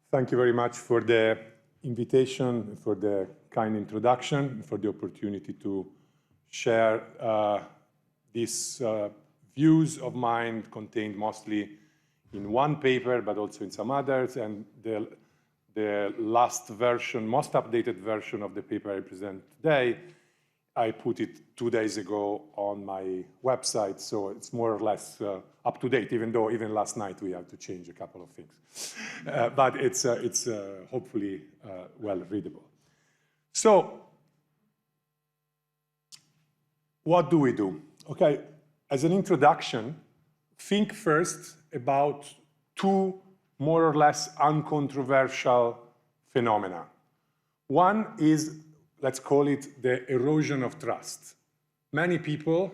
Thank you very much for the invitation, for the kind introduction, for the opportunity to share these views of mine contained mostly in one paper, but also in some others. And the last version, most updated version of the paper I present today, I put it 2 days ago on my website, so it's more or less up to date, even though even last night we had to change a couple of things. But it's hopefully well readable. So what do we do? Okay, as an introduction, think first about two more or less uncontroversial phenomena. One is, let's call it the erosion of trust. Many people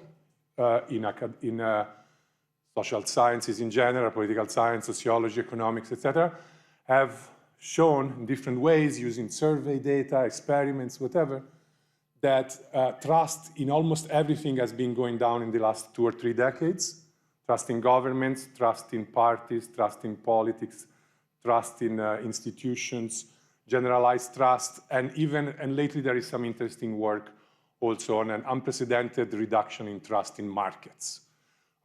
in social sciences in general, political science, sociology, economics, etc., have shown in different ways, using survey data, experiments, whatever, that trust in almost everything has been going down in the last 2 or 3 decades. Trust in governments, trust in parties, trust in politics, trust in institutions, generalized trust, and lately there is some interesting work also on an unprecedented reduction in trust in markets.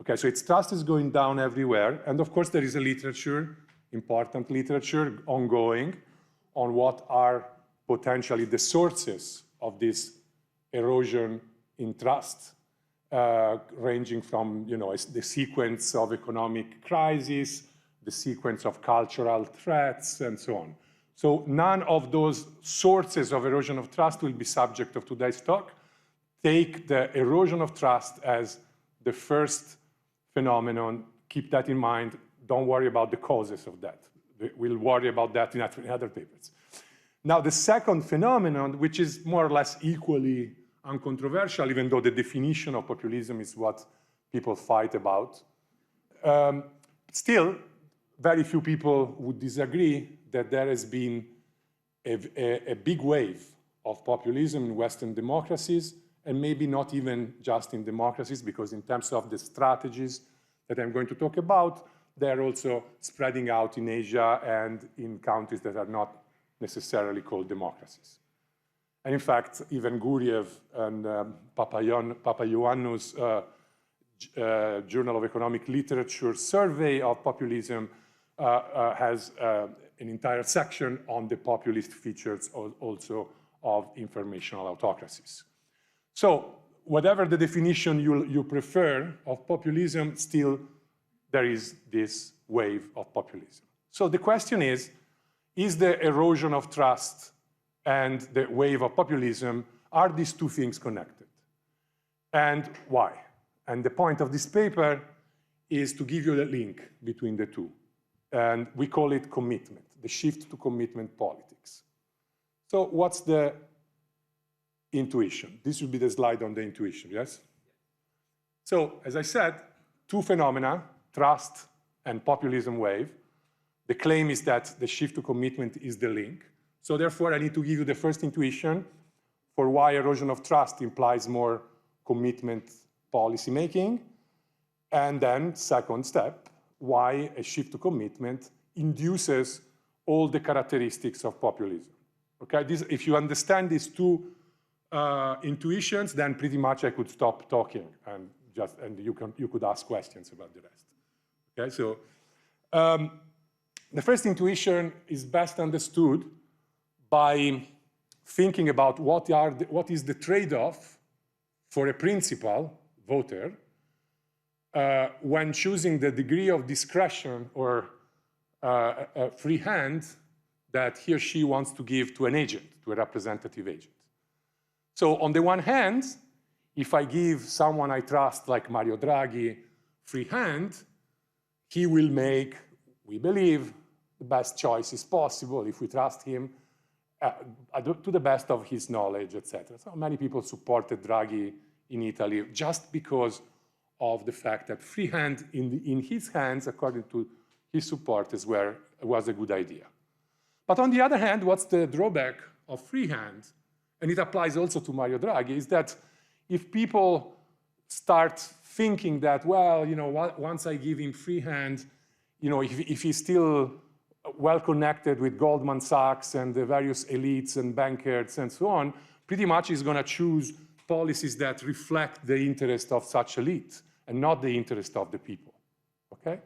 Okay, so trust is going down everywhere, and of course there is a literature, important literature, ongoing on what are potentially the sources of this erosion in trust, ranging from, the sequence of economic crises, the sequence of cultural threats, and so on. So none of those sources of erosion of trust will be subject of today's talk. Take the erosion of trust as the first phenomenon. Keep that in mind. Don't worry about the causes of that. We'll worry about that in other papers. Now, the second phenomenon, which is more or less equally uncontroversial, even though the definition of populism is what people fight about, still, very few people would disagree that there has been a big wave of populism in Western democracies, and maybe not even just in democracies, because in terms of the strategies that I'm going to talk about, they're also spreading out in Asia and in countries that are not necessarily called democracies. And in fact, even Guriev and Papaioannu's Journal of Economic Literature survey of populism has an entire section on the populist features also of informational autocracies. So whatever the definition you prefer of populism, still there is this wave of populism. So the question is the erosion of trust and the wave of populism, are these two things connected? And why? And the point of this paper is to give you the link between the two. And we call it commitment, the shift to commitment politics. So what's the intuition? This will be the slide on the intuition, yes? So, as I said, two phenomena, trust and populism wave. The claim is that the shift to commitment is the link. So therefore, I need to give you the first intuition for why erosion of trust implies more commitment policy making. And then, second step, why a shift to commitment induces all the characteristics of populism. Okay, if you understand these two intuitions, then pretty much I could stop talking and you could ask questions about the rest. Okay, so the first intuition is best understood by thinking about what is the trade-off for a principal voter when choosing the degree of discretion or a free hand that he or she wants to give to an agent, to a representative agent. So on the one hand, if I give someone I trust, like Mario Draghi, free hand, he will make, we believe, the best choices possible if we trust him to the best of his knowledge, etc. So many people supported Draghi in Italy just because of the fact that free hand in his hands, according to his supporters, was a good idea. But on the other hand, what's the drawback of free hand, and it applies also to Mario Draghi, is that if people start thinking that, well, once I give him free hand, if he still well connected with Goldman Sachs and the various elites and bankers and so on, pretty much is going to choose policies that reflect the interest of such elite and not the interest of the people, okay?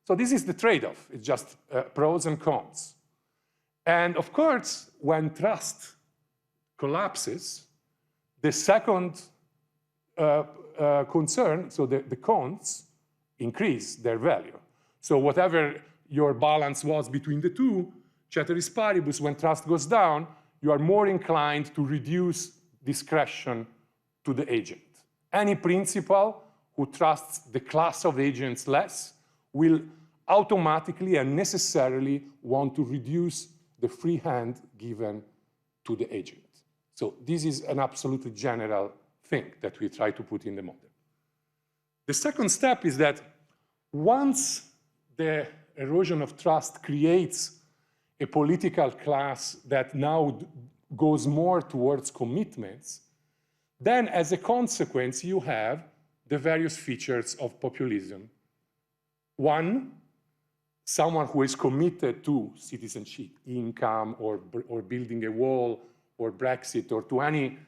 So this is the trade-off. It's just pros and cons. And of course, when trust collapses, the second concern, so the cons, increase their value. So whatever your balance was between the two, ceteris paribus, when trust goes down, you are more inclined to reduce discretion to the agent. Any principal who trusts the class of agents less will automatically and necessarily want to reduce the free hand given to the agent. So this is an absolutely general thing that we try to put in the model. The second step is that once the erosion of trust creates a political class that now goes more towards commitments, then as a consequence, you have the various features of populism. One, someone who is committed to citizenship, income, or building a wall, or Brexit, or to any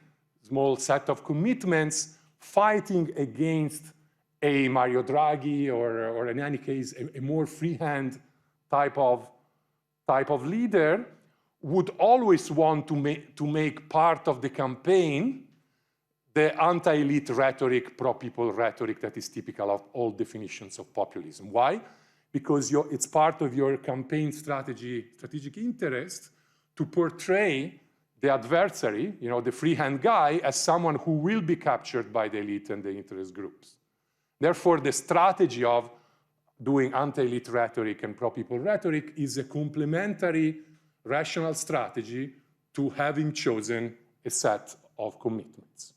small set of commitments, fighting against a Mario Draghi, or in any case, a more freehand type of leader, would always want to make part of the campaign the anti-elite rhetoric, pro-people rhetoric that is typical of all definitions of populism. Why? Because it's part of your campaign strategic interest to portray the adversary, the freehand guy, as someone who will be captured by the elite and the interest groups. Therefore, the strategy of doing anti-elite rhetoric and pro-people rhetoric is a complementary rational strategy to having chosen a set of commitments.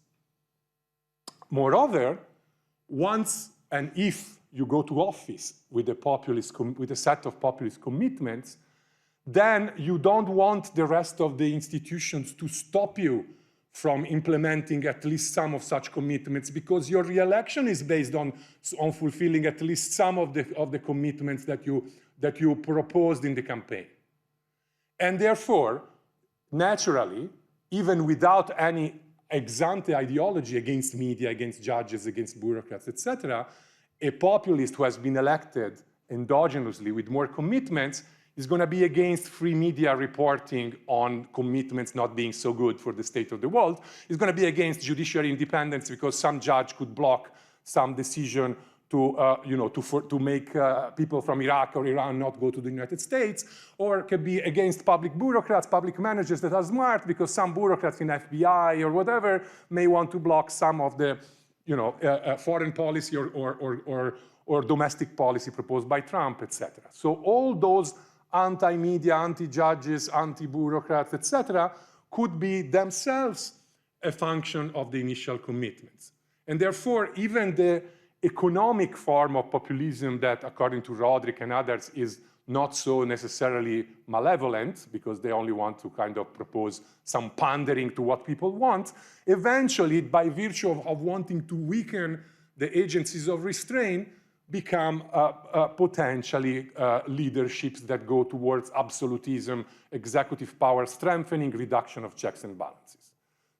Moreover, once and if you go to office with a set of populist commitments, then you don't want the rest of the institutions to stop you from implementing at least some of such commitments, because your re-election is based on fulfilling at least some of the commitments that you proposed in the campaign. And therefore, naturally, even without any ex-ante ideology against media, against judges, against bureaucrats, etc., a populist who has been elected endogenously with more commitments is going to be against free media reporting on commitments not being so good for the state of the world. It's going to be against judiciary independence because some judge could block some decision to make people from Iraq or Iran not go to the United States, or it could be against public bureaucrats, public managers that are smart, because some bureaucrats in FBI or whatever may want to block some of the foreign policy or domestic policy proposed by Trump, etc. So all those anti-media, anti-judges, anti-bureaucrats, etc., could be themselves a function of the initial commitments. And therefore, even the economic form of populism that, according to Roderick and others, is not so necessarily malevolent, because they only want to kind of propose some pandering to what people want, eventually, by virtue of wanting to weaken the agencies of restraint, become potentially leaderships that go towards absolutism, executive power strengthening, reduction of checks and balances.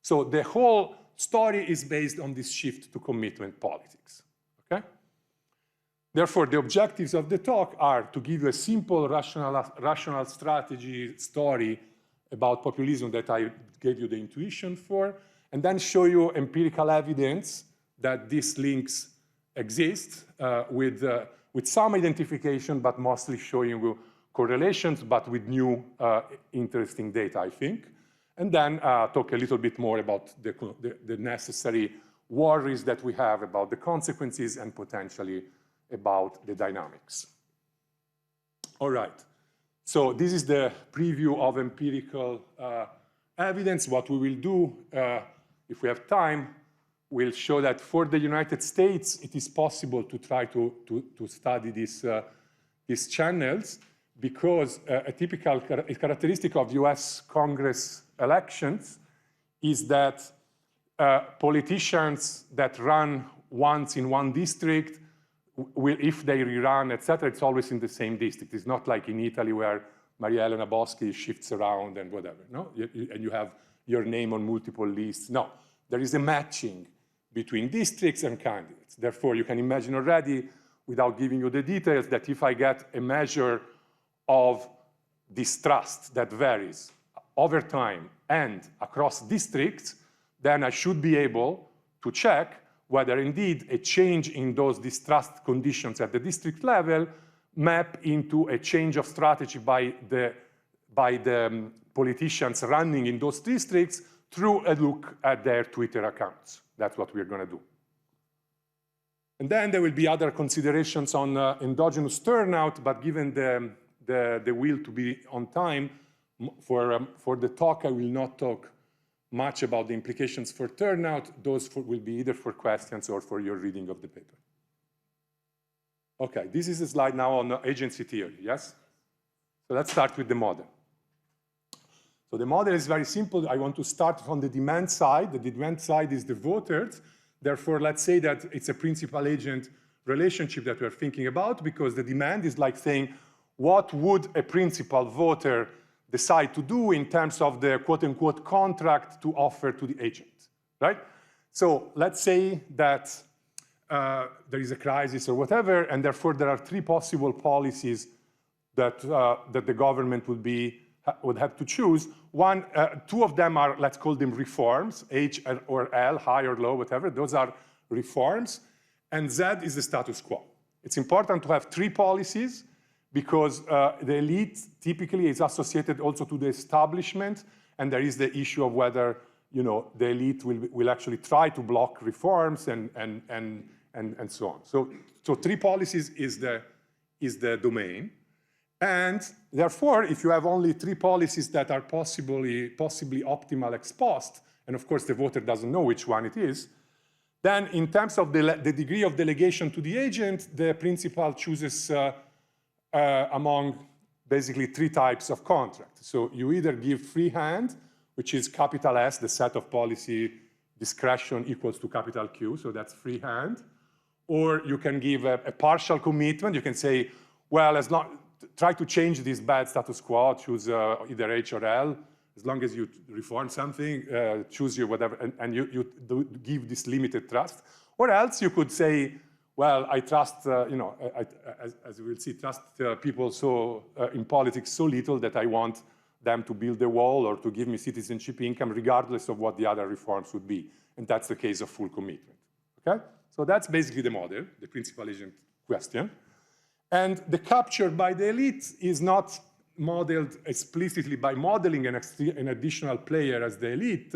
So the whole story is based on this shift to commitment politics. Okay? Therefore, the objectives of the talk are to give you a simple rational strategy story about populism that I gave you the intuition for, and then show you empirical evidence that these links exist with some identification, but mostly showing you correlations, but with new interesting data, I think. And then talk a little bit more about the necessary worries that we have about the consequences and potentially about the dynamics. All right. So this is the preview of empirical evidence. What we will do, if we have time, we'll show that for the United States, it is possible to try to study these channels, because a typical characteristic of US Congress elections is that politicians that run once in one district, if they rerun, etc., it's always in the same district. It's not like in Italy where Maria Elena Boschi shifts around and whatever, no? And you have your name on multiple lists. No, there is a matching between districts and candidates. Therefore, you can imagine already, without giving you the details, that if I get a measure of distrust that varies over time and across districts, then I should be able to check whether indeed a change in those distrust conditions at the district level map into a change of strategy by the politicians running in those districts through a look at their Twitter accounts. That's what we're going to do. And then there will be other considerations on endogenous turnout, but given the will to be on time, for the talk, I will not talk much about the implications for turnout. Those will be either for questions or for your reading of the paper. Okay, this is a slide now on agency theory, yes? So let's start with the model. So the model is very simple. I want to start from the demand side. The demand side is the voters. Therefore, let's say that it's a principal-agent relationship that we're thinking about, because the demand is like saying, what would a principal voter decide to do in terms of the quote-unquote contract to offer to the agent, right? So let's say that there is a crisis or whatever, and therefore there are three possible policies that, that the government would have to choose. Two of them are, let's call them reforms, H or L, high or low, whatever. Those are reforms, and Z is the status quo. It's important to have three policies, because the elite typically is associated also to the establishment, and there is the issue of whether, you know, the elite will actually try to block reforms and so on. So three policies is the domain, and therefore, if you have only three policies that are possibly optimal ex post, and of course the voter doesn't know which one it is, then in terms of the degree of delegation to the agent, the principal chooses among basically three types of contract. So you either give free hand, which is capital S, the set of policy discretion equals to capital Q, so that's free hand. Or you can give a partial commitment. You can say, well, try to change this bad status quo, choose either H or L, as long as you reform something, choose your whatever, and you give this limited trust. Or else you could say, well, I trust, you know, as we will see, trust people so in politics so little that I want them to build a wall or to give me citizenship income, regardless of what the other reforms would be. And that's the case of full commitment. Okay? So that's basically the model, the principal agent question. And the capture by the elite is not modeled explicitly by modeling an additional player as the elite,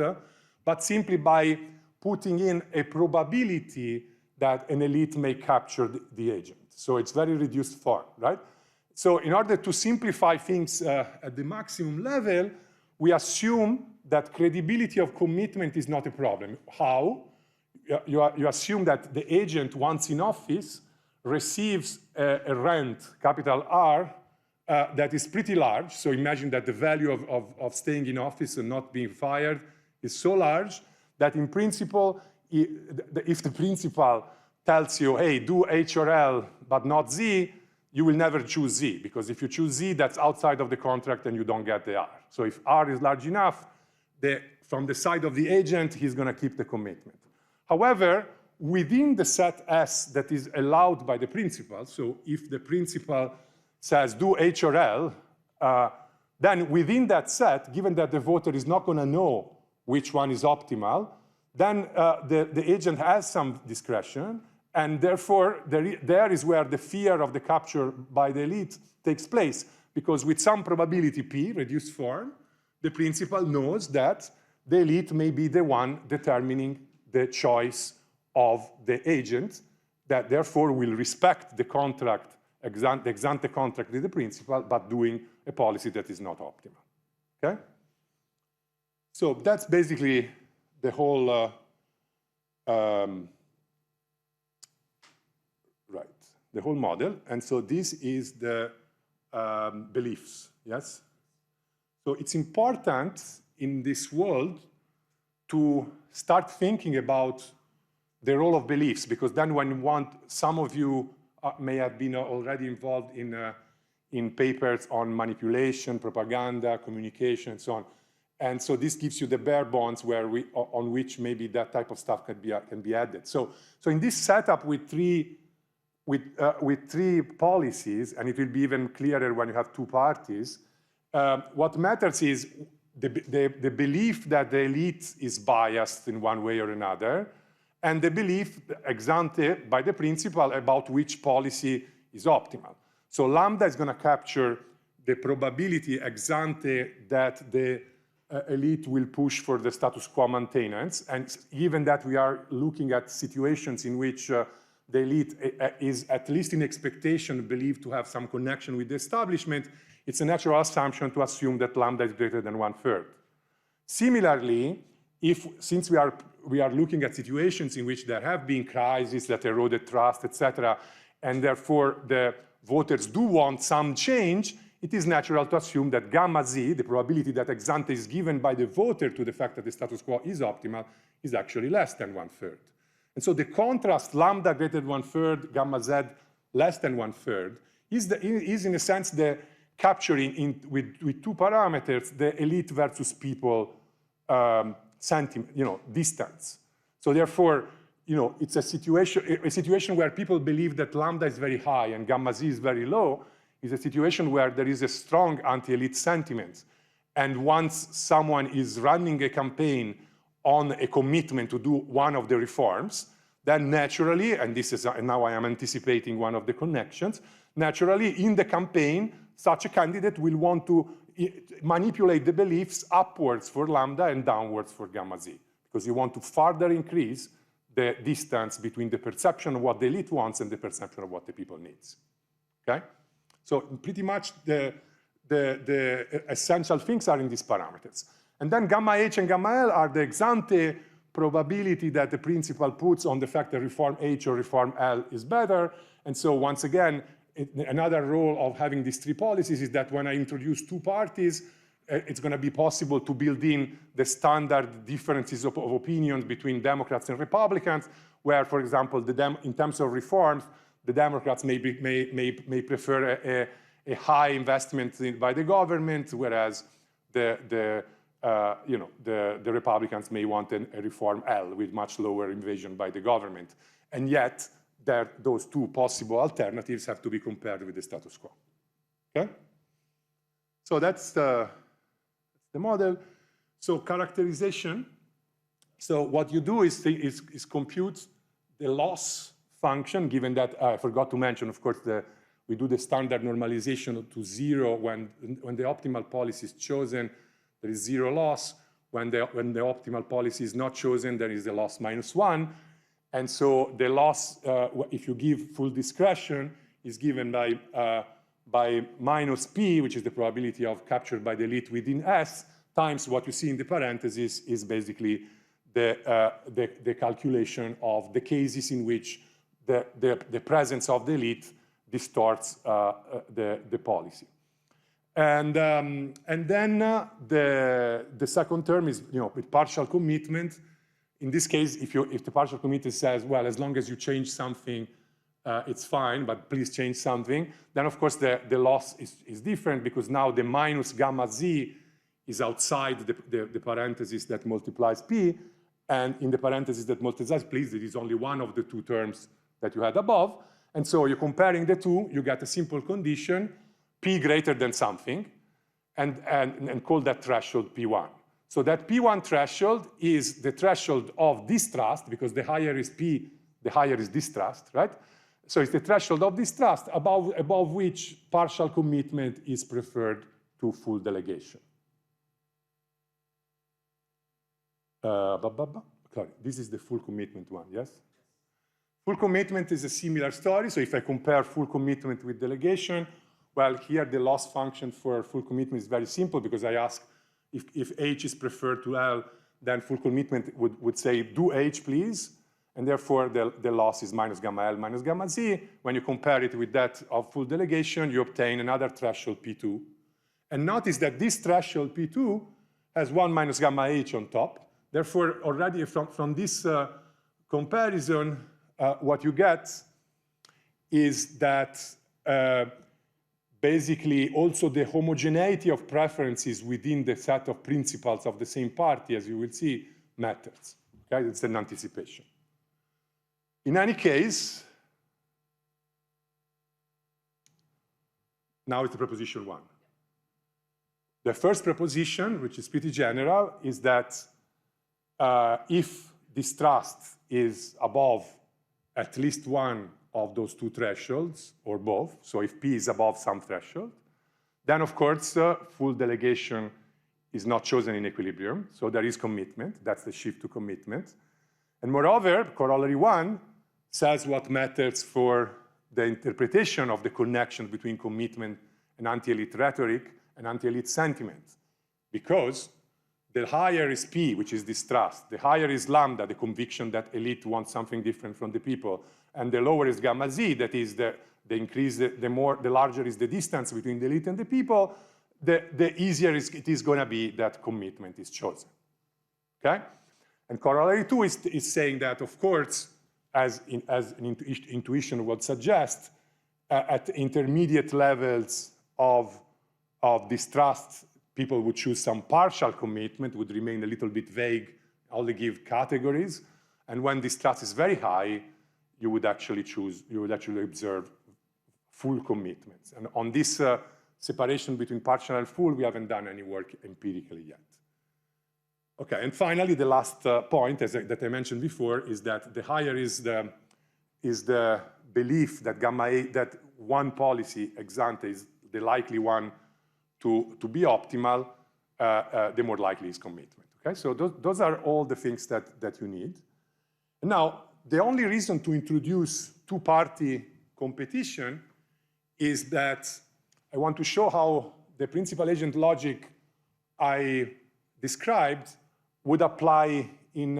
but simply by putting in a probability that an elite may capture the agent. So it's very reduced form, right? So in order to simplify things at the maximum level, we assume that credibility of commitment is not a problem. How? You assume that the agent, once in office, receives a rent, capital R, that is pretty large. So imagine that the value of staying in office and not being fired is so large that in principle, if the principal tells you, hey, do H or L, but not Z, you will never choose Z, because if you choose Z, that's outside of the contract and you don't get the R. So if R is large enough, from the side of the agent, he's going to keep the commitment. However, within the set S that is allowed by the principal, so if the principal says do H or L, then within that set, given that the voter is not going to know which one is optimal, then the agent has some discretion, and therefore there is where the fear of the capture by the elite takes place, because with some probability P, reduced form, the principal knows that the elite may be the one determining the choice of the agent, that therefore will respect the contract, the ex-ante contract with the principal, but doing a policy that is not optimal. Okay? So that's basically the whole the whole model. And so this is the beliefs, yes? So it's important in this world to start thinking about the role of beliefs, because then when you want, some of you may have been already involved in in papers on manipulation, propaganda, communication, and so on. And so this gives you the bare bones on which maybe that type of stuff can be added. So in this setup with three policies, and it will be even clearer when you have two parties, what matters is the belief that the elite is biased in one way or another, and the belief ex ante by the principal about which policy is optimal. So lambda is going to capture the probability ex ante that the elite will push for the status quo maintenance, and given that we are looking at situations in which the elite is, at least in expectation, believed to have some connection with the establishment, it's a natural assumption to assume that lambda is greater than 1/3. Similarly, since we are looking at situations in which there have been crises that eroded trust, etc., and therefore the voters do want some change, it is natural to assume that gamma z, the probability that ex ante is given by the voter to the fact that the status quo is optimal, is actually less than 1/3. And so the contrast, lambda greater than 1/3, gamma z less than 1/3, is in a sense the capturing with two parameters the elite versus people sentiment, distance. So therefore, it's a situation where people believe that lambda is very high and gamma z is very low, is a situation where there is a strong anti-elite sentiment. And once someone is running a campaign on a commitment to do one of the reforms, then naturally, and now I am anticipating one of the connections, naturally in the campaign, such a candidate will want to manipulate the beliefs upwards for lambda and downwards for gamma z, because you want to further increase the distance between the perception of what the elite wants and the perception of what the people needs. Okay? So pretty much the essential things are in these parameters. And then gamma h and gamma l are the ex ante probability that the principal puts on the fact that reform h or reform l is better. And so once again, another role of having these three policies is that when I introduce two parties, it's going to be possible to build in the standard differences of opinions between Democrats and Republicans, where, for example, in terms of reforms, the Democrats may prefer a high investment by the government, whereas the Republicans may want a reform L with much lower invasion by the government. And yet, those two possible alternatives have to be compared with the status quo. Okay? So that's the model. So characterization. So what you do is compute the loss function, given that I forgot to mention, of course, we do the standard normalization to 0 when the optimal policy is chosen. There is 0 loss. When the optimal policy is not chosen, there is a loss -1. And so the loss, if you give full discretion, is given by minus p, which is the probability of capture by the elite within S, times what you see in the parentheses is basically the calculation of the cases in which the presence of the elite distorts the policy. And then the second term is, with partial commitment. In this case, if the partial commitment says, well, as long as you change something, it's fine, but please change something, then of course the loss is different, because now the minus gamma z is outside the parenthesis that multiplies p, and in the parenthesis that multiplies p, there is only one of the two terms that you had above. And so you're comparing the two, you get a simple condition, p greater than something, and call that threshold p1. So that p1 threshold is the threshold of distrust, because the higher is p, the higher is distrust, right? So it's the threshold of distrust above which partial commitment is preferred to full delegation. Sorry, this is the full commitment one, yes? Full commitment is a similar story. So if I compare full commitment with delegation, well, here the loss function for full commitment is very simple, because I ask if H is preferred to L, then full commitment would say, do H, please. And therefore, the loss is minus gamma L minus gamma Z. When you compare it with that of full delegation, you obtain another threshold P2. And notice that this threshold P2 has 1 minus gamma H on top. Therefore, already from this comparison, what you get is that basically also the homogeneity of preferences within the set of principles of the same party, as you will see, matters. Okay, it's an anticipation. In any case, now it's the proposition 1. The first proposition, which is pretty general, is that if distrust is above at least one of those two thresholds, or both, so if P is above some threshold, then of course full delegation is not chosen in equilibrium, so there is commitment, that's the shift to commitment. And moreover, corollary 1 says what matters for the interpretation of the connection between commitment and anti-elite rhetoric and anti-elite sentiment, because the higher is P, which is distrust, the higher is lambda, the conviction that elite wants something different from the people, and the lower is gamma Z, that is the larger is the distance between the elite and the people, the easier it is going to be that commitment is chosen. Okay? And corollary 2 is saying that, of course, as an intuition would suggest, at intermediate levels of distrust, people would choose some partial commitment, would remain a little bit vague, only give categories. And when distrust is very high, you would actually observe full commitments. And on this separation between partial and full, we haven't done any work empirically yet. Okay, and finally, the last point that I mentioned before is that the higher is the belief that gamma A, that one policy ex ante is the likely one to be optimal, the more likely is commitment. Okay, so those are all the things that you need. And now, the only reason to introduce two-party competition is that I want to show how the principal agent logic I described would apply in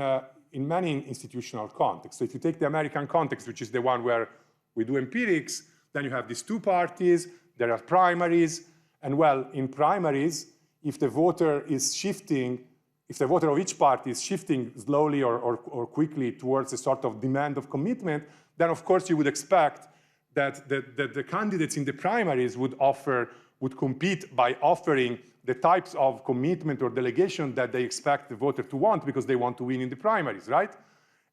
many institutional contexts. So if you take the American context, which is the one where we do empirics, then you have these two parties, there are primaries, and well, in primaries, if the voter is shifting, if the voter of each party is shifting slowly or quickly towards a sort of demand of commitment, then of course you would expect that the candidates in the primaries would compete by offering the types of commitment or delegation that they expect the voter to want because they want to win in the primaries, right?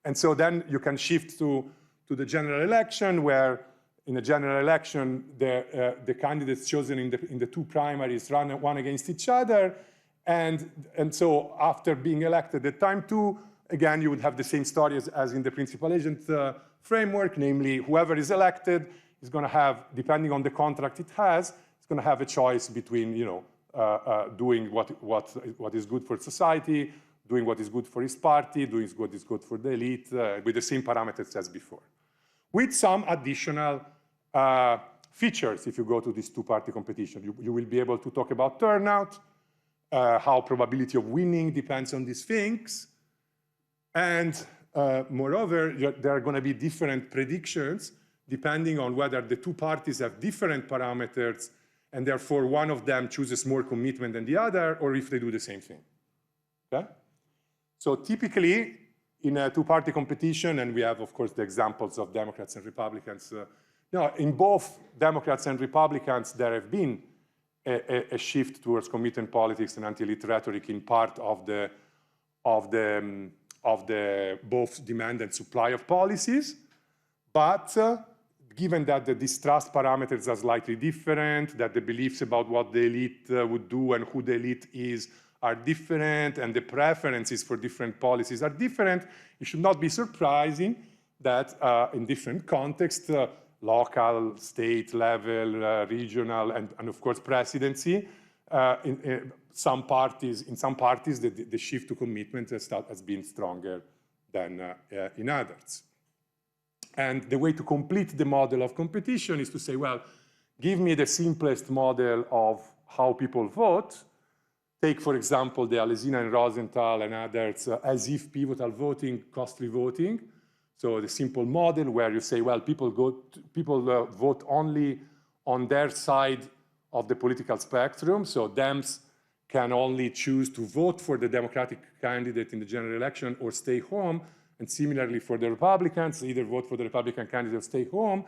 And so then you can shift to the general election, where in a general election, the candidates chosen in the two primaries run one against each other. And so after being elected at time 2, again, you would have the same story as in the principal agent framework, namely whoever is elected is going to have, depending on the contract it has, it's going to have a choice between, doing what is good for society, doing what is good for his party, doing what is good for the elite, with the same parameters as before. With some additional features, if you go to this two-party competition. You will be able to talk about turnout, how probability of winning depends on these things. And moreover, there are going to be different predictions depending on whether the two parties have different parameters and therefore one of them chooses more commitment than the other, or if they do the same thing. Okay? So typically, in a two-party competition, and we have, of course, the examples of Democrats and Republicans. Now, in both Democrats and Republicans, there have been a shift towards commitment politics and anti-elite rhetoric in part of the both demand and supply of policies. But given that the distrust parameters are slightly different, that the beliefs about what the elite would do and who the elite is are different, and the preferences for different policies are different, it should not be surprising that in different contexts, local, state level, regional, and of course presidency, in some parties, the shift to commitment has been stronger than in others. And the way to complete the model of competition is to say, well, give me the simplest model of how people vote. Take, for example, the Alesina and Rosenthal and others as-if pivotal voting, costly voting. So the simple model where you say, well, people vote only on their side of the political spectrum. So Dems can only choose to vote for the Democratic candidate in the general election or stay home. And similarly for the Republicans, either vote for the Republican candidate or stay home.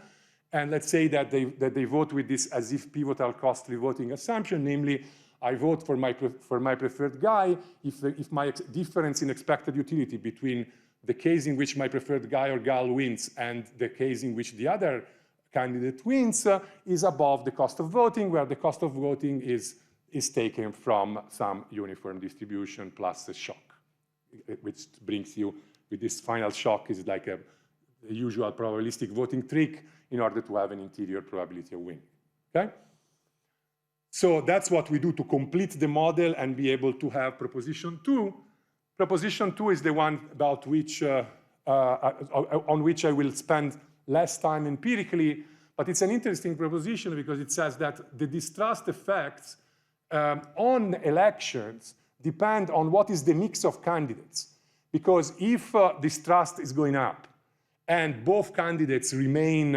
And let's say that they vote with this as if pivotal costly voting assumption, namely, I vote for my preferred guy if my difference in expected utility between the case in which my preferred guy or gal wins and the case in which the other candidate wins is above the cost of voting, where the cost of voting is taken from some uniform distribution plus a shock, which brings you with this final shock is like a usual probabilistic voting trick in order to have an interior probability of winning, okay? So that's what we do to complete the model and be able to have proposition 2. Proposition 2 is the one about which, on which I will spend less time empirically, but it's an interesting proposition because it says that the distrust effects on elections depend on what is the mix of candidates. Because if distrust is going up and both candidates remain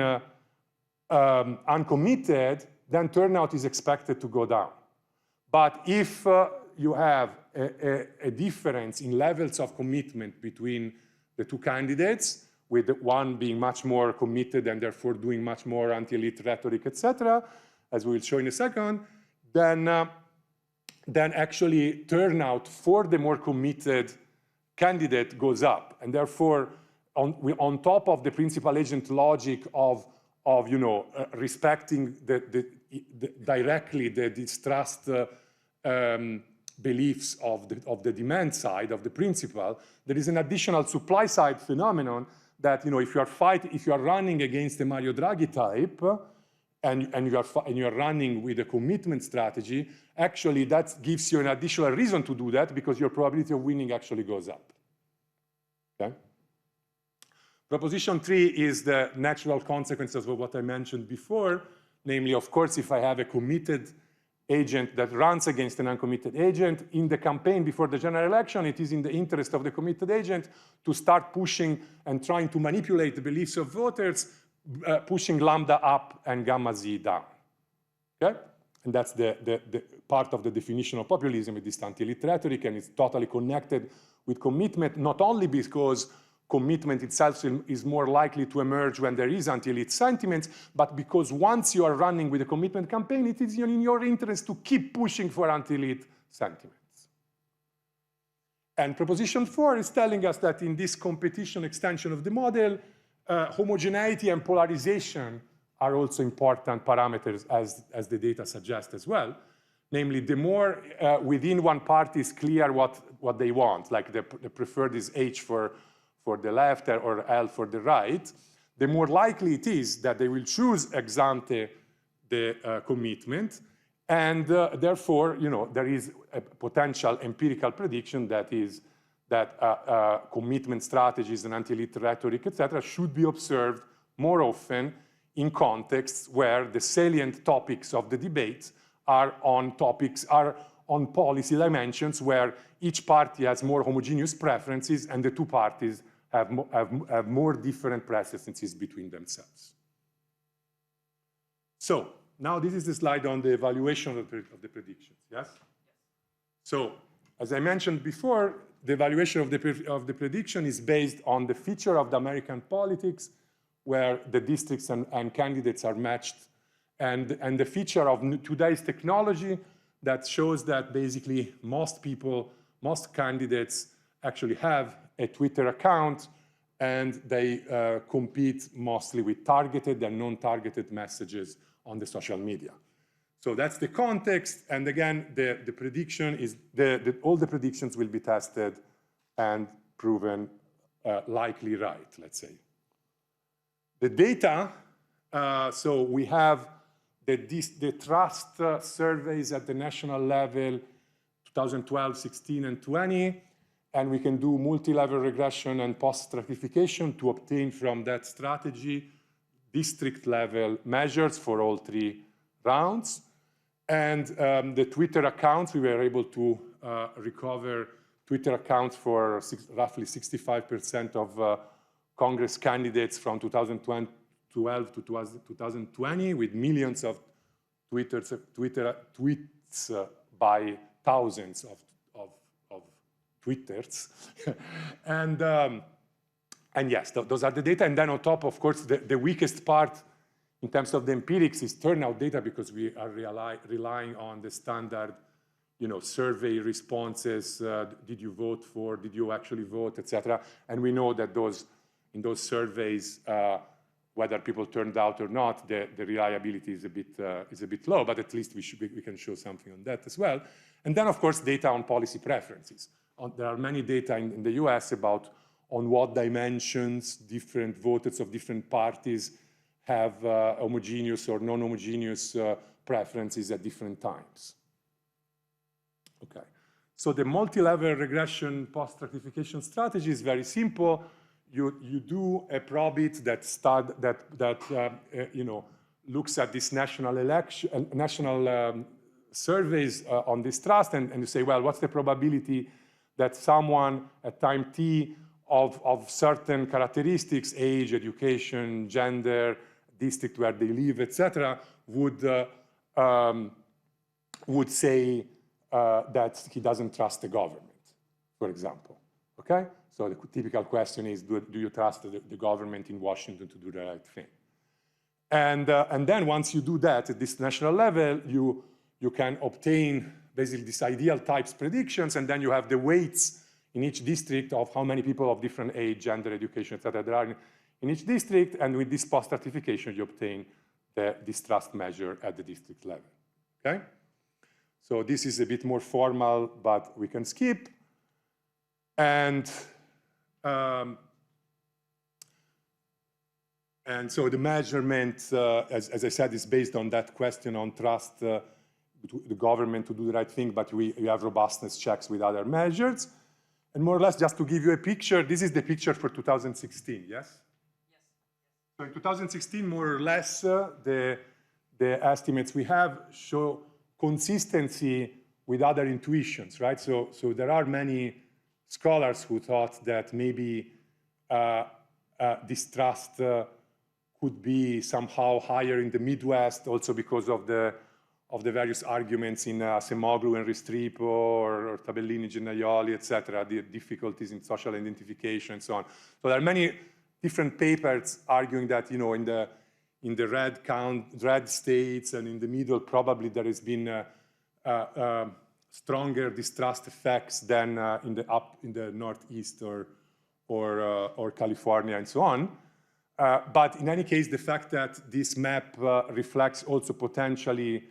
uncommitted, then turnout is expected to go down. But if you have a difference in levels of commitment between the two candidates, with one being much more committed and therefore doing much more anti-elite rhetoric, etc., as we will show in a second, then actually turnout for the more committed candidate goes up. And therefore, on top of the principal agent logic of respecting directly the distrust beliefs of the demand side of the principal, there is an additional supply side phenomenon that if you are running against the Mario Draghi type and you are running with a commitment strategy, actually that gives you an additional reason to do that because your probability of winning actually goes up. Okay? Proposition 3 is the natural consequences of what I mentioned before, namely, of course, if I have a committed agent that runs against an uncommitted agent in the campaign before the general election, it is in the interest of the committed agent to start pushing and trying to manipulate the beliefs of voters, pushing lambda up and gamma z down. Okay? And that's the part of the definition of populism with this anti-elite rhetoric, and it's totally connected with commitment, not only because commitment itself is more likely to emerge when there is anti-elite sentiments, but because once you are running with a commitment campaign, it is in your interest to keep pushing for anti-elite sentiments. And proposition 4 is telling us that in this competition extension of the model, homogeneity and polarization are also important parameters as the data suggest as well. Namely, the more within one party is clear what they want, like the preferred is H for the left or L for the right, the more likely it is that they will choose ex ante the commitment, and therefore, there is a potential empirical prediction that is that commitment strategies and anti-elite rhetoric, etc., should be observed more often in contexts where the salient topics of the debate are on policy dimensions where each party has more homogeneous preferences and the two parties have more different preferences between themselves. So now this is the slide on the evaluation of the predictions, yes? So as I mentioned before, the evaluation of the prediction is based on the feature of the American politics where the districts and candidates are matched, and the feature of today's technology that shows that basically most candidates actually have a Twitter account, and they compete mostly with targeted and non-targeted messages on the social media. So that's the context, and again, the prediction is, all the predictions will be tested and proven likely right, let's say. The data, so we have the trust surveys at the national level, 2012, 16, and 20, and we can do multi-level regression and post-stratification to obtain from that strategy district-level measures for all 3 rounds. And the Twitter accounts, we were able to recover Twitter accounts for roughly 65% of Congress candidates from 2012 to 2020, with millions of tweets by thousands of Twitters. And yes, those are the data. And then on top, of course, the weakest part In terms of the empirics, it's turnout data because we are relying on the standard, survey responses. Did you vote for? Did you actually vote, etc. And we know that in those surveys, whether people turned out or not, the reliability is a bit low. But at least we can show something on that as well. And then, of course, data on policy preferences. There are many data in the US about on what dimensions different voters of different parties have homogeneous or non-homogeneous preferences at different times. Okay, so the multi-level regression post-stratification strategy is very simple. You do a probit that looks at this national surveys on distrust, and you say, well, what's the probability that someone at time t of certain characteristics, age, education, gender, district where they live, etc., would say that he doesn't trust the government, for example. Okay? So the typical question is, do you trust the government in Washington to do the right thing? And then once you do that at this national level, you can obtain basically these ideal types predictions, and then you have the weights in each district of how many people of different age, gender, education, etc. there are in each district, and with this post-stratification, you obtain the distrust measure at the district level. Okay? So this is a bit more formal, but we can skip. And so the measurement, as I said, is based on that question on trust the government to do the right thing, but we have robustness checks with other measures. And more or less, just to give you a picture, this is the picture for 2016, yes? Yes. So in 2016, more or less, the estimates we have show consistency with other intuitions, right? So there are many scholars who thought that maybe distrust could be somehow higher in the Midwest, also because of the various arguments in Acemoglu and Restrepo or Tabellini, Gennaioli, etc., the difficulties in social identification and so on. So there are many different papers arguing that, in the red states and in the middle, probably there has been stronger distrust effects than in the Northeast or California and so on. But in any case, the fact that this map reflects also potentially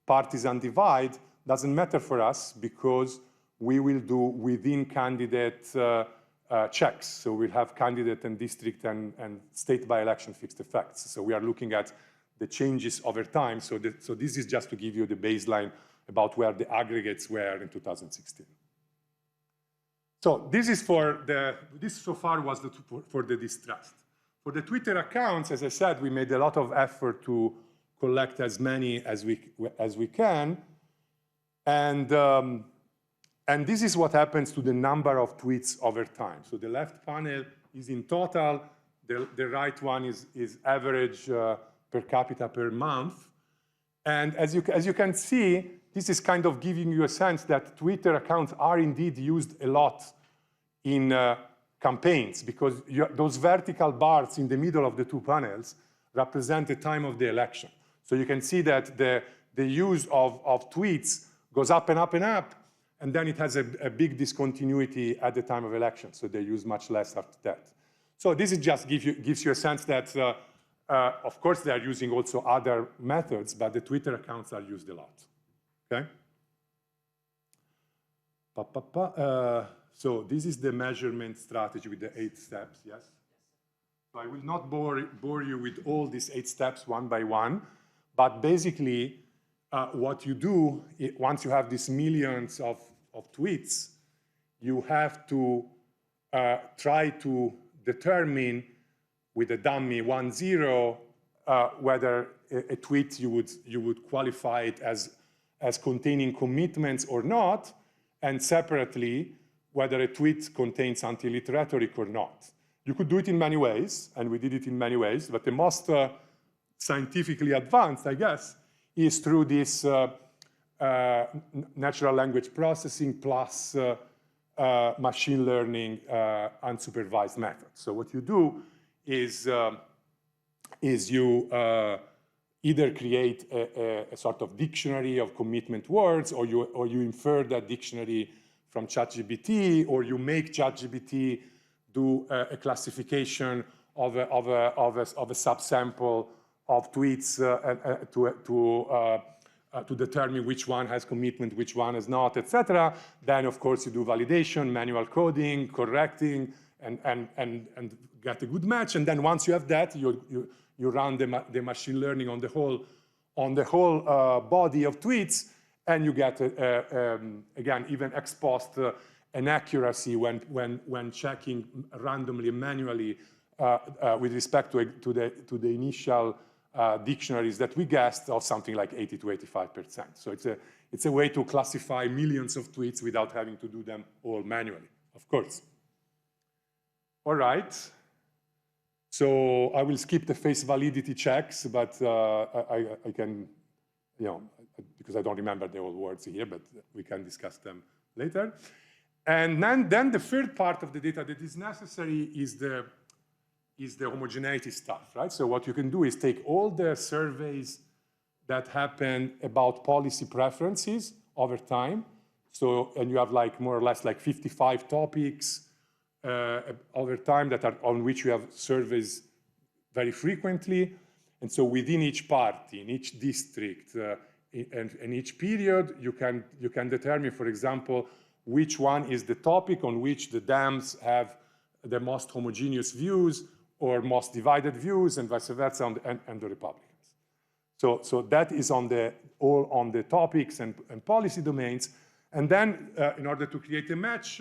partisan divide doesn't matter for us, because we will do within candidate checks. So we'll have candidate and district and state by-election fixed effects. So we are looking at the changes over time. So this is just to give you the baseline about where the aggregates were in 2016. So this is this so far was for the distrust. For the Twitter accounts, as I said, we made a lot of effort to collect as many as we can, and this is what happens to the number of tweets over time. So the left panel is in total, the right one is average per capita per month, and as you can see, this is kind of giving you a sense that Twitter accounts are indeed used a lot in campaigns, because those vertical bars in the middle of the two panels represent the time of the election. So you can see that the use of tweets goes up and up and up, and then it has a big discontinuity at the time of election. So they use much less after that. So this is just gives you a sense that, of course, they are using also other methods, but the Twitter accounts are used a lot. Okay? So this is the measurement strategy with the 8 steps, yes? So I will not bore you with all these 8 steps one by one, but basically what you do, once you have these millions of tweets, you have to try to determine with a dummy 1, 0 whether a tweet you would qualify it as containing commitments or not, and separately, whether a tweet contains anti-elite rhetoric or not. You could do it in many ways, and we did it in many ways, but the most scientifically advanced, I guess, is through this natural language processing plus machine learning unsupervised method. So what you do is you either create a sort of dictionary of commitment words, or you infer that dictionary from ChatGPT, or you make ChatGPT do a classification of a subsample of tweets to determine which one has commitment, which one has not, etc. Then, of course, you do validation, manual coding, correcting, and get a good match. And then once you have that, you run the machine learning on the whole body of tweets, and you get again, even ex post an accuracy when checking randomly and manually with respect to the initial dictionaries that we guessed, of something like 80 to 85%. So it's a way to classify millions of tweets without having to do them all manually, of course. All right. So I will skip the face validity checks, but I can, because I don't remember the old words here, but we can discuss them later. And then the third part of the data that is necessary is the homogeneity stuff, right? So what you can do is take all the surveys that happen about policy preferences over time. So, and you have like more or less like 55 topics over time that are on which you have surveys very frequently. And so within each party, in each district, and each period, you can determine, for example, which one is the topic on which the Dems have the most homogeneous views or most divided views, and vice versa, and the Republicans. So that is all on the topics and policy domains. And then, in order to create a match,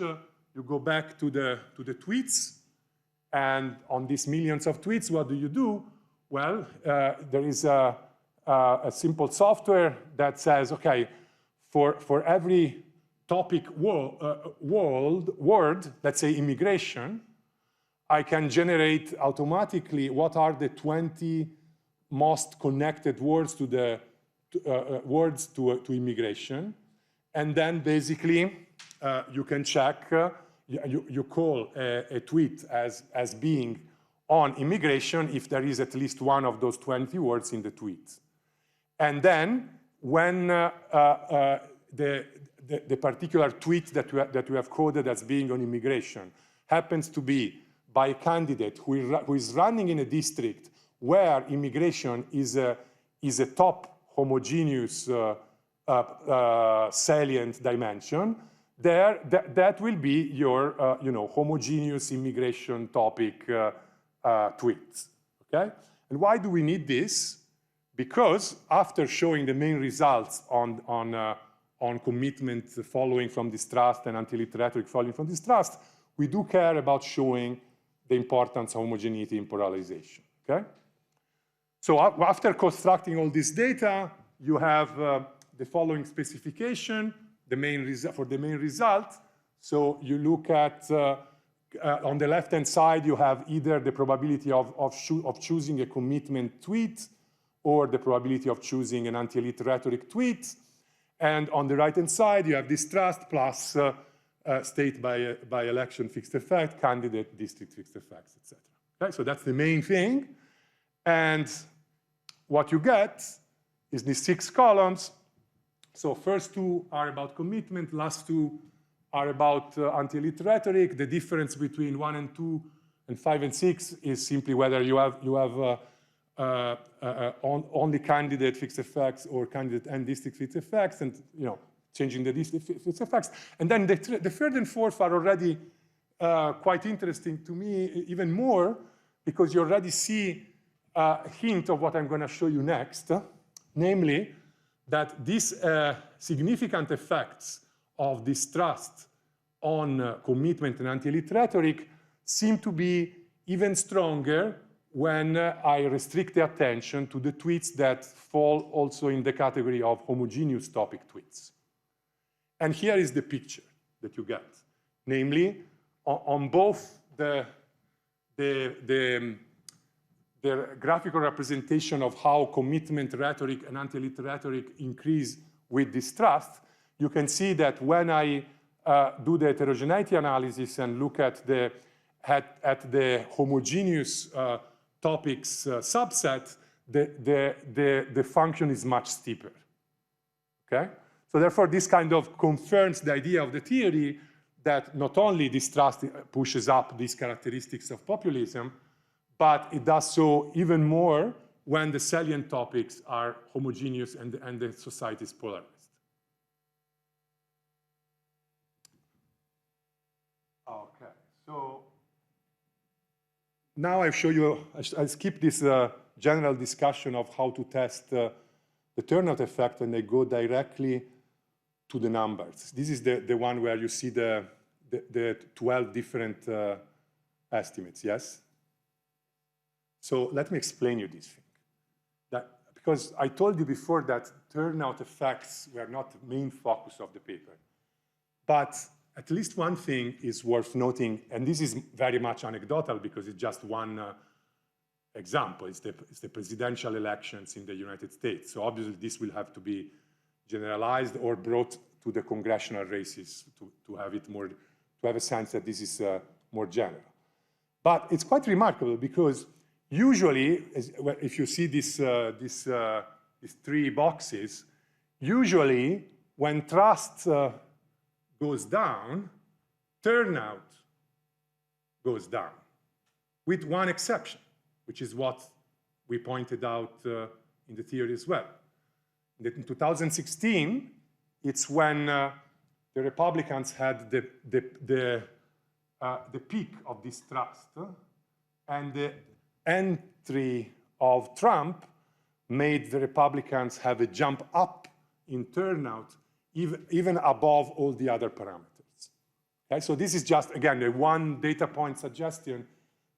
you go back to the tweets, and on these millions of tweets, what do you do? Well, there is a simple software that says, okay, for every topic word, let's say immigration, I can generate automatically what are the 20 most connected words to immigration, and then basically you can check. You call a tweet as being on immigration if there is at least one of those 20 words in the tweet. And then when the particular tweet that we have coded as being on immigration happens to be by a candidate who is running in a district where immigration is a top homogeneous salient dimension, that will be your homogeneous immigration topic tweet. Okay? And why do we need this? Because after showing the main results on commitment following from distrust and anti-elite following from distrust, we do care about showing the importance of homogeneity in polarization. Okay? So after constructing all this data, you have the following specification for the main result. So you look at, on the left-hand side, you have either the probability of choosing a commitment tweet or the probability of choosing an anti-elite rhetoric tweet. And on the right-hand side, you have distrust plus state by election fixed effect, candidate district fixed effects, etc. Okay? So that's the main thing. And what you get is these 6 columns. So first 2 are about commitment, last 2 are about anti-elite rhetoric. The difference between 1 and 2 and 5 and 6 is simply whether you have only candidate fixed effects or candidate and district fixed effects, and changing the district fixed effects. And then the 3rd and 4th are already quite interesting to me, even more, because you already see a hint of what I'm going to show you next, namely that these significant effects of distrust on commitment and anti-elite rhetoric seem to be even stronger when I restrict the attention to the tweets that fall also in the category of homogeneous topic tweets. And here is the picture that you get. Namely, on both the graphical representation of how commitment rhetoric and anti-elite rhetoric increase with distrust, you can see that when I do the heterogeneity analysis and look at the homogeneous topics subset, the function is much steeper, okay? So therefore, this kind of confirms the idea of the theory that not only distrust pushes up these characteristics of populism, but it does so even more when the salient topics are homogeneous and the society is polarized. Okay, so now I show you, I skip this general discussion of how to test the turnout effect, and I go directly to the numbers. This is the one where you see the 12 different estimates, yes? So let me explain you this thing. Because I told you before that turnout effects were not the main focus of the paper. But at least one thing is worth noting, and this is very much anecdotal because it's just one example. It's the presidential elections in the United States. So obviously this will have to be generalized or brought to the congressional races to have it more, to have a sense that this is more general. But it's quite remarkable because usually, if you see these three boxes, usually when trust goes down, turnout goes down, with one exception, which is what we pointed out in the theory as well. In 2016, it's when the Republicans had the peak of distrust, and the entry of Trump made the Republicans have a jump up in turnout, even above all the other parameters. Okay? So this is just, again, a one data point suggestion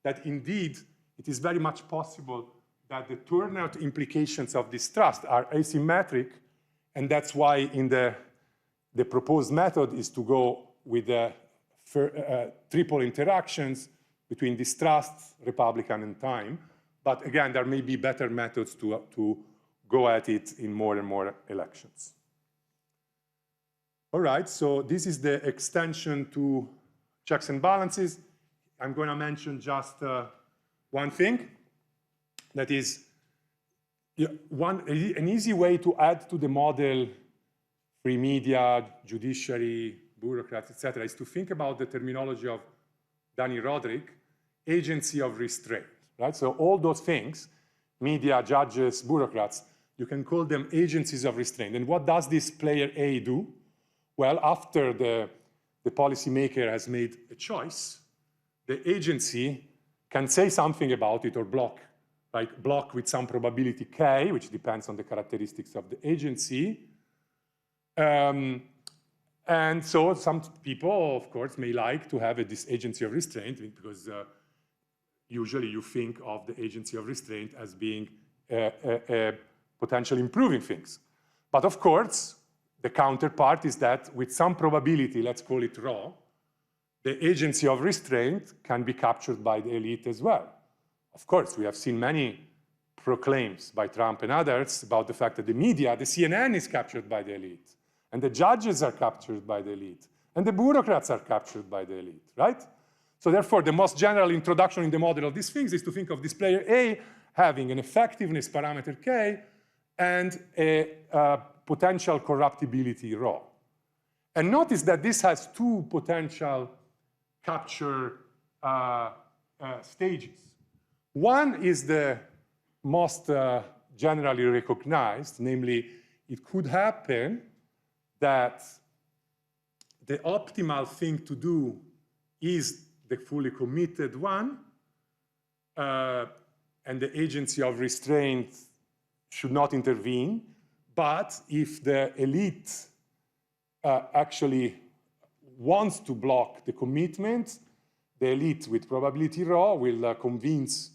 that indeed it is very much possible that the turnout implications of distrust are asymmetric, and that's why in the proposed method is to go with the triple interactions between distrust, Republican, and time. But again, there may be better methods to go at it in more and more elections. All right, so this is the extension to checks and balances. I'm going to mention just one thing. That is, an easy way to add to the model free media, judiciary, bureaucrats, etc., is to think about the terminology of Danny Roderick, agency of restraint, right? So all those things, media, judges, bureaucrats, you can call them agencies of restraint. And what does this player A do? Well, after the policymaker has made a choice, the agency can say something about it or block, like block with some probability k, which depends on the characteristics of the agency. And so some people, of course, may like to have this agency of restraint because usually you think of the agency of restraint as being potentially improving things. But of course, the counterpart is that with some probability, let's call it rho, the agency of restraint can be captured by the elite as well. Of course, we have seen many proclaims by Trump and others about the fact that the media, the CNN is captured by the elite, and the judges are captured by the elite, and the bureaucrats are captured by the elite, right? So therefore, the most general introduction in the model of these things is to think of this player A having an effectiveness parameter K and a potential corruptibility rho. And notice that this has two potential capture stages. One is the most generally recognized, namely, it could happen that the optimal thing to do is the fully committed one, and the agency of restraint should not intervene. But if the elite actually wants to block the commitment, the elite with probability rho will convince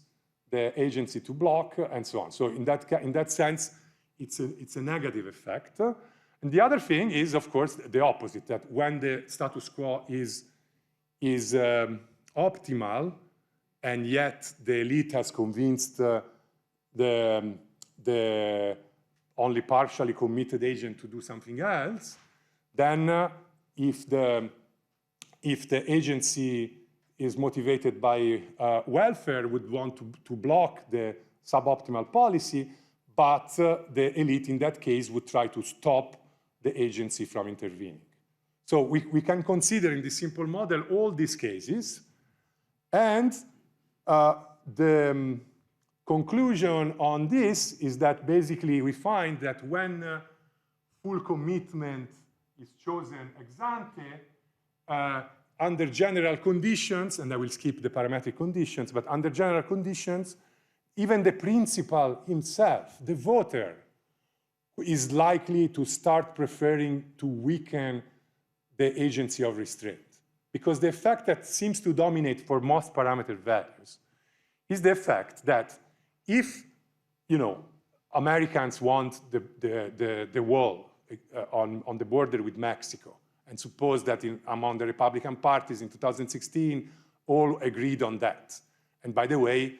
the agency to block, and so on. So in that sense, it's a negative effect. And the other thing is, of course, the opposite, that when the status quo is optimal, and yet the elite has convinced the only partially committed agent to do something else, then if the agency is motivated by welfare, would want to block the suboptimal policy, but the elite in that case would try to stop the agency from intervening. So we can consider in this simple model all these cases, and the conclusion on this is that basically we find that when full commitment is chosen ex ante, under general conditions, and I will skip the parametric conditions, but under general conditions, even the principal himself, the voter, is likely to start preferring to weaken the agency of restraint. Because the effect that seems to dominate for most parameter values is the effect that if, Americans want the wall on the border with Mexico, and suppose that among the Republican parties in 2016, all agreed on that. And by the way,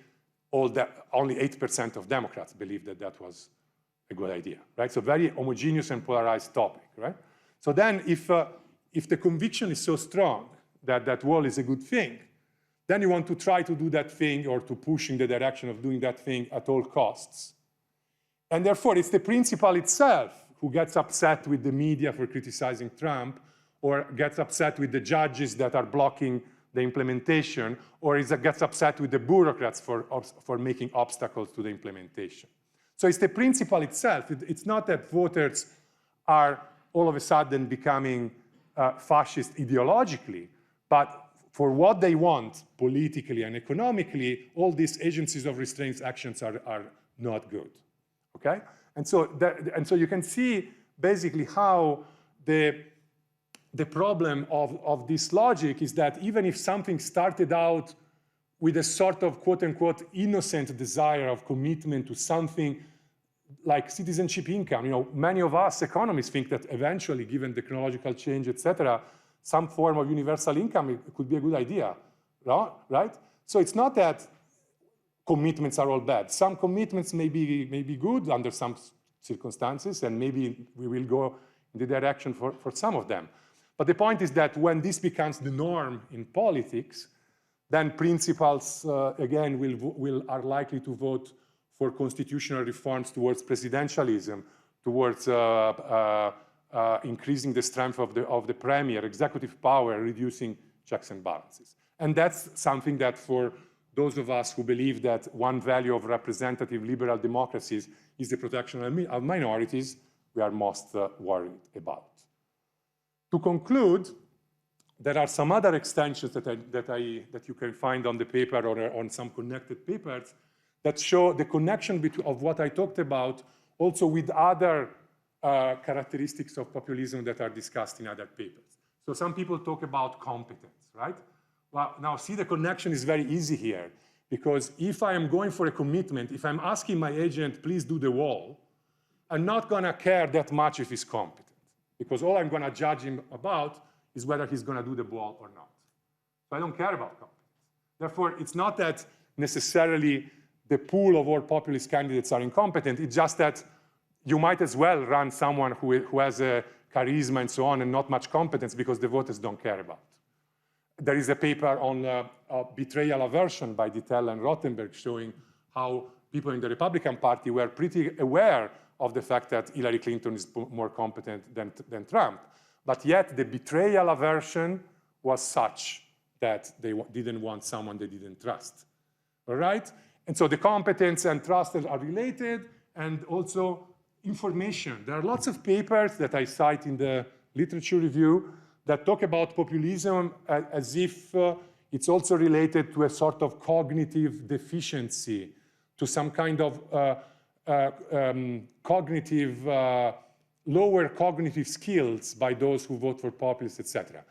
only 8% of Democrats believed that that was a good idea, right? So very homogeneous and polarized topic, right? So then if the conviction is so strong that that wall is a good thing, then you want to try to do that thing or to push in the direction of doing that thing at all costs. And therefore, it's the principal itself who gets upset with the media for criticizing Trump, or gets upset with the judges that are blocking the implementation, or gets upset with the bureaucrats for making obstacles to the implementation. So it's the principle itself. It's not that voters are all of a sudden becoming fascist ideologically, but for what they want politically and economically, all these agencies of restraint actions are not good, okay? And so you can see basically how the problem of this logic is that even if something started out with a sort of quote-unquote innocent desire of commitment to something like citizenship income, many of us economists think that eventually, given technological change, etc., some form of universal income could be a good idea, right? So it's not that commitments are all bad. Some commitments may be good under some circumstances, and maybe we will go in the direction for some of them. But the point is that when this becomes the norm in politics, then principals, again, are likely to vote for constitutional reforms towards presidentialism, towards increasing the strength of the premier, executive power, reducing checks and balances. And that's something that for those of us who believe that one value of representative liberal democracies is the protection of minorities, we are most worried about. To conclude, there are some other extensions that you can find on the paper or on some connected papers that show the connection of what I talked about also with other characteristics of populism that are discussed in other papers. So some people talk about competence, right? Well, now see, the connection is very easy here, because if I am going for a commitment, if I'm asking my agent, please do the wall, I'm not gonna care that much if he's competent, because all I'm gonna judge him about is whether he's gonna do the wall or not. So I don't care about competence. Therefore, it's not that necessarily the pool of all populist candidates are incompetent, it's just that you might as well run someone who has a charisma and so on and not much competence, because the voters don't care about. There is a paper on betrayal aversion by Dittel and Rothenberg showing how people in the Republican Party were pretty aware of the fact that Hillary Clinton is more competent than Trump. But yet the betrayal aversion was such that they didn't want someone they didn't trust. All right? And so the competence and trust are related, and also information. There are lots of papers that I cite in the literature review that talk about populism as if it's also related to a sort of cognitive deficiency, to some kind of lower cognitive skills by those who vote for populists, etc.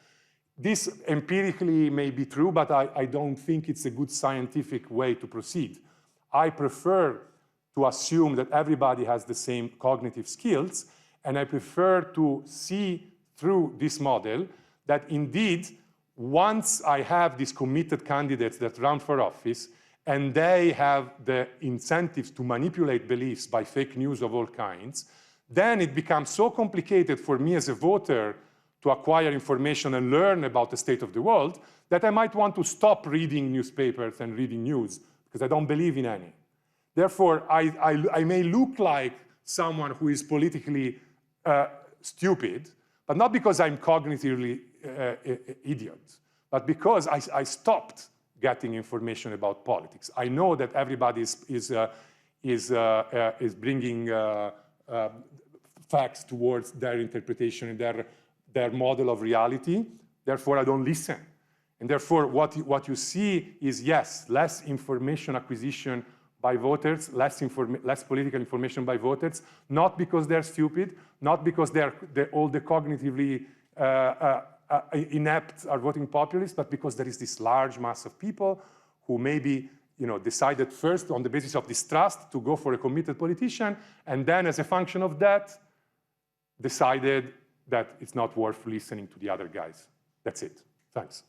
This empirically may be true, but I don't think it's a good scientific way to proceed. I prefer to assume that everybody has the same cognitive skills, and I prefer to see through this model that indeed, once I have these committed candidates that run for office, and they have the incentives to manipulate beliefs by fake news of all kinds, then it becomes so complicated for me as a voter to acquire information and learn about the state of the world that I might want to stop reading newspapers and reading news, because I don't believe in any. Therefore, I may look like someone who is politically stupid, but not because I'm cognitively idiot, but because I stopped getting information about politics. I know that everybody is bringing facts towards their interpretation and their model of reality. Therefore, I don't listen. And therefore, what you see is, yes, less information acquisition by voters, less political information by voters, not because they're stupid, not because all the cognitively inept are voting populist, but because there is this large mass of people who maybe decided first on the basis of distrust to go for a committed politician, and then as a function of that, decided that it's not worth listening to the other guys. That's it. Thanks.